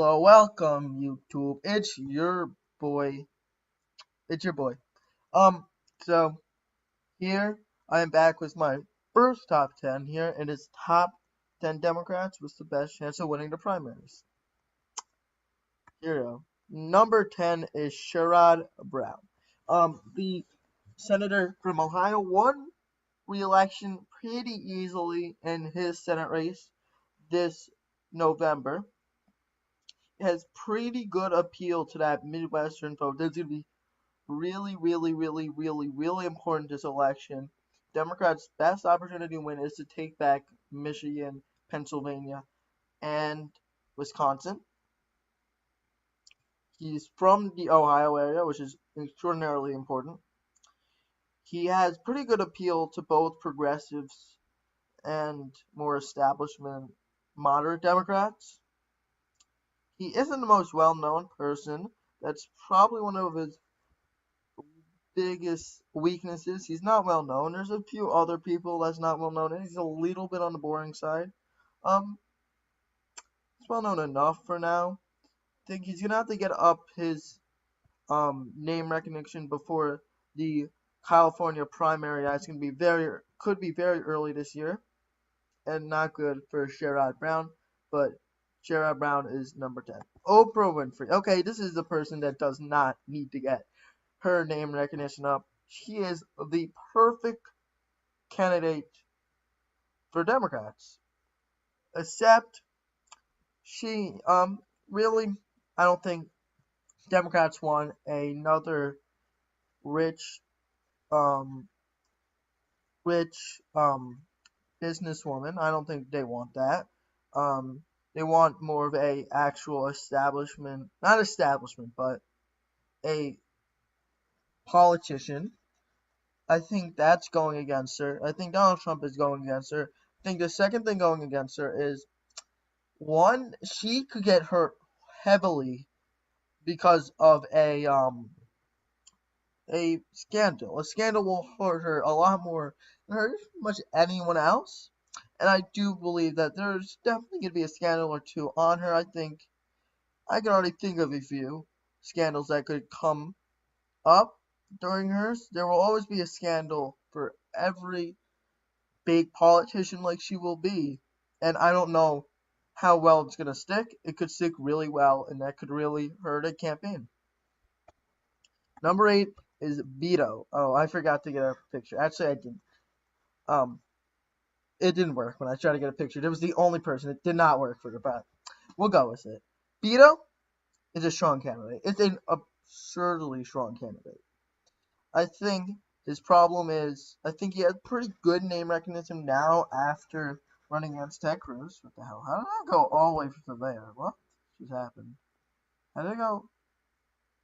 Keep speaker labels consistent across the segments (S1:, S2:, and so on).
S1: Hello, welcome YouTube. It's your boy. It's your boy. Um, so here I am back with my first top 10 here, and it's top 10 Democrats with the best chance of winning the primaries. Here we go. Number 10 is Sherrod Brown. The senator from Ohio won re-election pretty easily in his Senate race this November. Has pretty good appeal to that Midwestern vote. That's going to be really important this election. Democrats' best opportunity to win is to take back Michigan, Pennsylvania, and Wisconsin. He's from the Ohio area, which is extraordinarily important. He has pretty good appeal to both progressives and more establishment moderate Democrats. He isn't the most well-known person. That's probably one of his biggest weaknesses. He's not well known. There's a few other people that's not well known, and he's a little bit on the boring side. Um, he's well known enough for now. I think he's gonna have to get up his name recognition before the California primary. That's gonna be could be very early this year, and not good for Sherrod Brown. But Sherrod Brown is number 10. Oprah Winfrey. Okay, this is the person that does not need to get her name recognition up. She is the perfect candidate for Democrats. Except she really I don't think Democrats want another rich um rich businesswoman. I don't think they want that. They want more of a actual establishment, not establishment, but a politician. I think that's going against her. I think Donald Trump is going against her. I think the second thing going against her is one, she could get hurt heavily because of a scandal. A scandal will hurt her a lot more than hurt much anyone else. And I do believe that there's definitely gonna be a scandal or two on her. I think I can already think of a few scandals that could come up during hers. There will always be a scandal for every big politician like she will be. And I don't know how well it's gonna stick. It could stick really well, and that could really hurt a campaign. Number 8 is Beto. Oh, I forgot to get a picture. Actually, I didn't. Um, it didn't work when I tried to get a picture. It was the only person. It did not work for her, but we'll go with it. Beto is a strong candidate. It's an absurdly strong candidate. I think his problem is I think he has pretty good name recognition now after running against Ted Cruz. What the hell? How did I go all the way from there? What just happened? How did I go?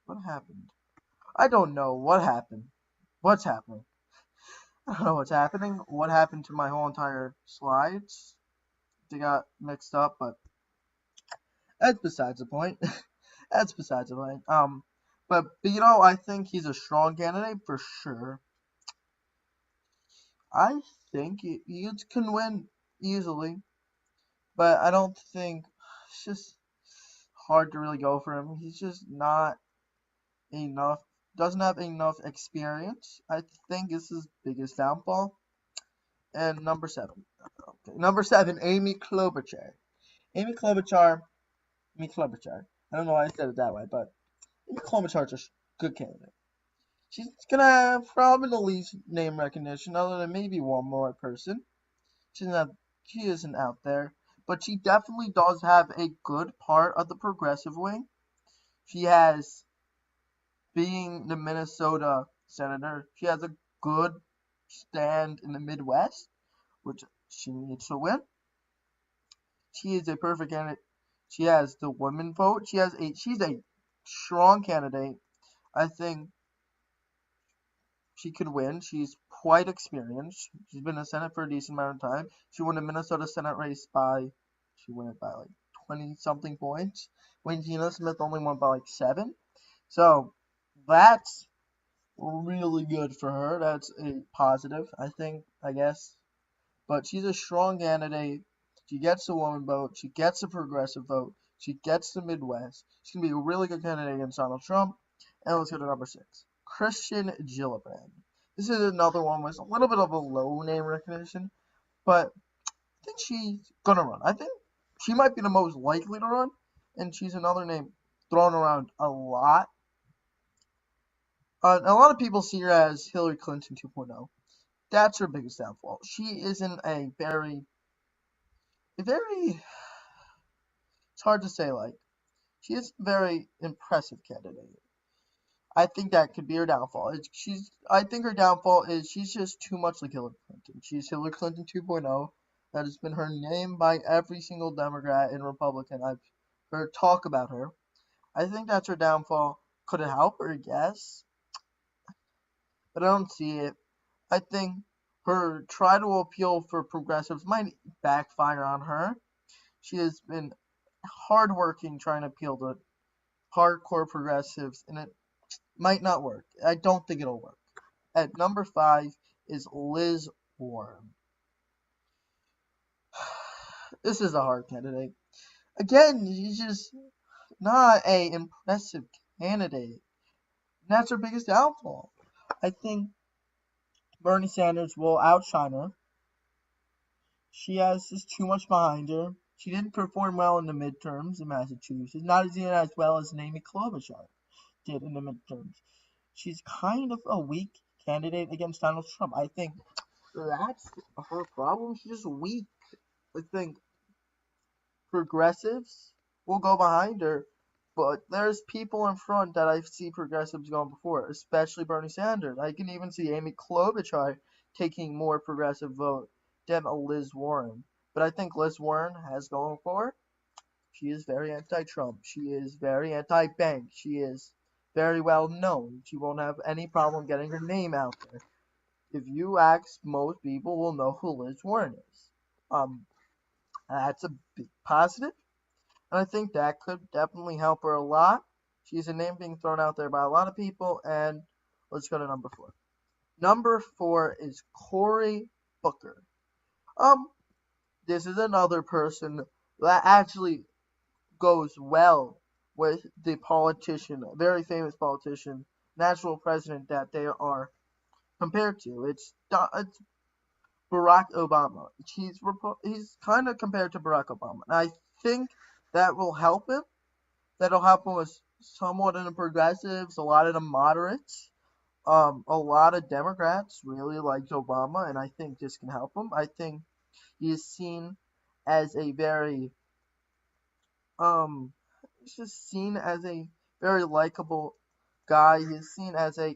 S1: What happened? I don't know what happened. What's happening? I don't know what's happening. What happened to my whole entire slides? They got mixed up, but that's besides the point. That's besides the point. But Beto, I think he's a strong candidate for sure. I think he can win easily, but I don't think it's just hard to really go for him. He's just not enough. Doesn't have enough experience. I think this is his biggest downfall. And number 7. Okay. Number 7, Amy Klobuchar. Amy Klobuchar. Amy Klobuchar. I don't know why I said it that way, but Amy Klobuchar is a good candidate. She's gonna have probably the least name recognition, other than maybe one more person. She isn't out there, but she definitely does have a good part of the progressive wing. She has, being the Minnesota senator, she has a good stand in the Midwest, which she needs to win. She is a perfect candidate. She has the women vote. She's a strong candidate. I think she could win. She's quite experienced. She's been in the Senate for a decent amount of time. She won the Minnesota Senate race she won it by like 20 something points. When Gina Smith only won by like 7. So that's really good for her. That's a positive, I think, I guess. But she's a strong candidate. She gets the woman vote. She gets the progressive vote. She gets the Midwest. She's going to be a really good candidate against Donald Trump. And let's go to number 6. Kirsten Gillibrand. This is another one with a little bit of a low name recognition, but I think she's going to run. I think she might be the most likely to run, and she's another name thrown around a lot. A lot of people see her as Hillary Clinton 2.0. That's her biggest downfall. She isn't a very, it's hard to say, like, she is a very impressive candidate. I think that could be her downfall. I think her downfall is she's just too much like Hillary Clinton. She's Hillary Clinton 2.0. That has been her name by every single Democrat and Republican I've heard talk about her. I think that's her downfall. Could it help her? Yes. But I don't see it. I think her try to appeal for progressives might backfire on her. She has been hardworking trying to appeal to hardcore progressives, and it might not work. I don't think it'll work. At number 5 is Liz Warren. This is a hard candidate. Again, she's just not a impressive candidate. And that's her biggest downfall. I think Bernie Sanders will outshine her. She has just too much behind her. She didn't perform well in the midterms in Massachusetts, not as well as Amy Klobuchar did in the midterms. She's kind of a weak candidate against Donald Trump. I think that's her problem. She's just weak. I think progressives will go behind her, but there's people in front that I see progressives going before, especially Bernie Sanders. I can even see Amy Klobuchar taking more progressive vote than a Liz Warren. But I think Liz Warren has going for her. She is very anti-Trump. She is very anti-bank. She is very well known. She won't have any problem getting her name out there. If you ask, most people will know who Liz Warren is. That's a big positive, and I think that could definitely help her a lot. She's a name being thrown out there by a lot of people, and let's go to number 4. Number 4 is Cory Booker. This is another person that actually goes well with the politician, a very famous politician, national president that they are compared to. It's Barack Obama. He's kind of compared to Barack Obama. And I think that will help him. That'll help him with somewhat of the progressives, a lot of the moderates. A lot of Democrats really liked Obama, and I think this can help him. I think he is seen as a very he's just seen as a very likable guy. He's seen as a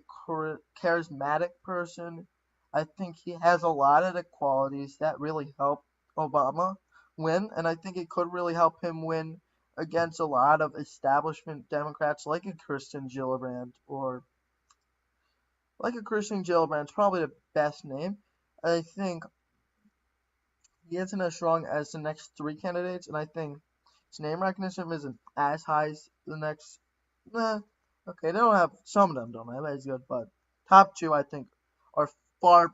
S1: charismatic person. I think he has a lot of the qualities that really help Obama win, and I think it could really help him win against a lot of establishment Democrats like a Kirsten Gillibrand It's probably the best name. I think he isn't as strong as the next 3 candidates, and I think his name recognition isn't as high as the next. Okay, some of them don't have as good, but top 2 I think are far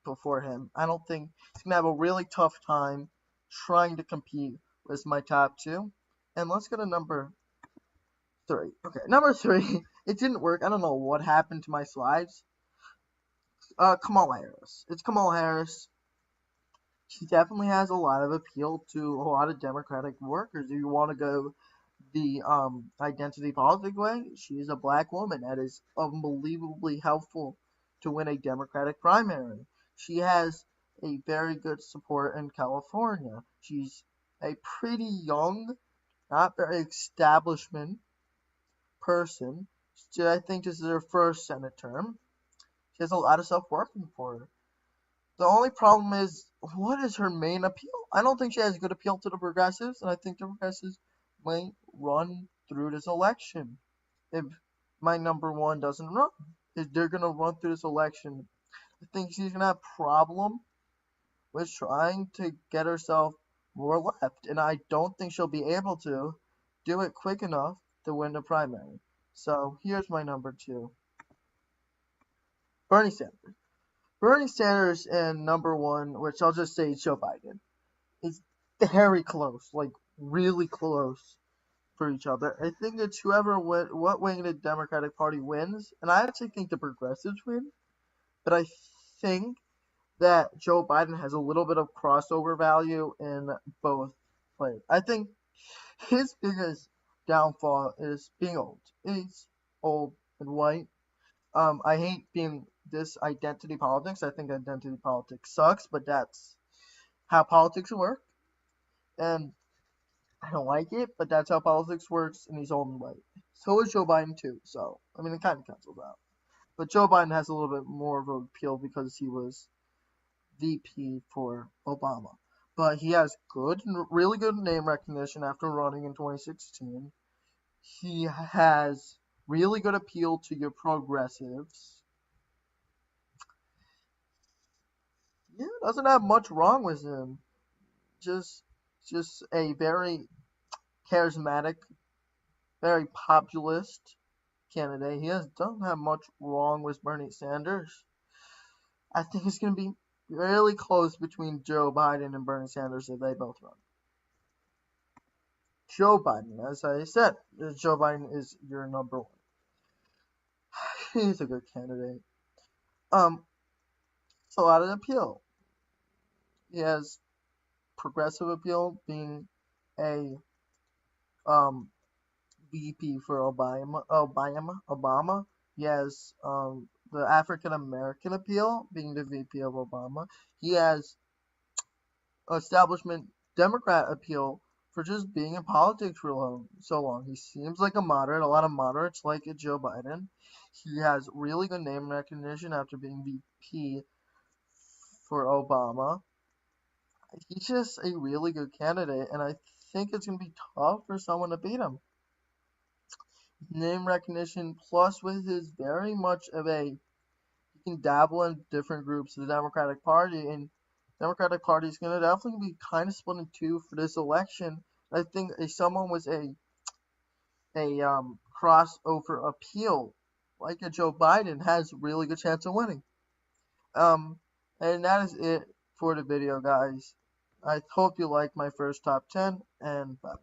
S1: before him. I don't think he's gonna have a really tough time trying to compete with my top 2. And let's go to number 3. Okay, number 3. It didn't work. I don't know what happened to my slides. Kamala Harris. It's Kamala Harris. She definitely has a lot of appeal to a lot of Democratic workers. If you want to go the identity politics way, she's a black woman that is unbelievably helpful to win a Democratic primary. She has a very good support in California. She's a pretty young, not very establishment person. I think this is her first Senate term. She has a lot of stuff working for her. The only problem is, what is her main appeal? I don't think she has good appeal to the progressives, and I think the progressives might run through this election if my number 1 doesn't run. If they're going to run through this election, I think she's going to have a problem with trying to get herself more left, and I don't think she'll be able to do it quick enough to win the primary. So here's my number 2. Bernie Sanders. Bernie Sanders and number 1, which I'll just say Joe Biden, is very close, like really close. for each other. I think it's whoever what wing of the Democratic Party wins, and I actually think the progressives win. But I think that Joe Biden has a little bit of crossover value in both places. I think his biggest downfall is being old. He's old and white. I hate being this identity politics. I think identity politics sucks, but that's how politics work. And I don't like it, but that's how politics works, and he's old and white. So is Joe Biden too. So I mean, it kind of cancels out. But Joe Biden has a little bit more of an appeal because he was VP for Obama. But he has really good name recognition after running in 2016. He has really good appeal to your progressives. Yeah, doesn't have much wrong with him. Just, just a very charismatic, very populist candidate. Doesn't have much wrong with Bernie Sanders. I think it's going to be really close between Joe Biden and Bernie Sanders if they both run. Joe Biden, as I said, Joe Biden is your number one. He's a good candidate. It's a lot of appeal. He has progressive appeal, being a VP for Obama. He has the African American appeal, being the VP of Obama. He has establishment Democrat appeal for just being in politics for so long. He seems like a moderate. A lot of moderates like it, Joe Biden. He has really good name recognition after being VP for Obama. He's just a really good candidate, and I think it's going to be tough for someone to beat him. Name recognition plus with his very much of a, he can dabble in different groups of the Democratic Party, and Democratic Party is going to definitely be kind of split in two for this election. I think if someone with a crossover appeal like a Joe Biden has a really good chance of winning. And that is it for the video, guys. I hope you liked my first top 10, and bye.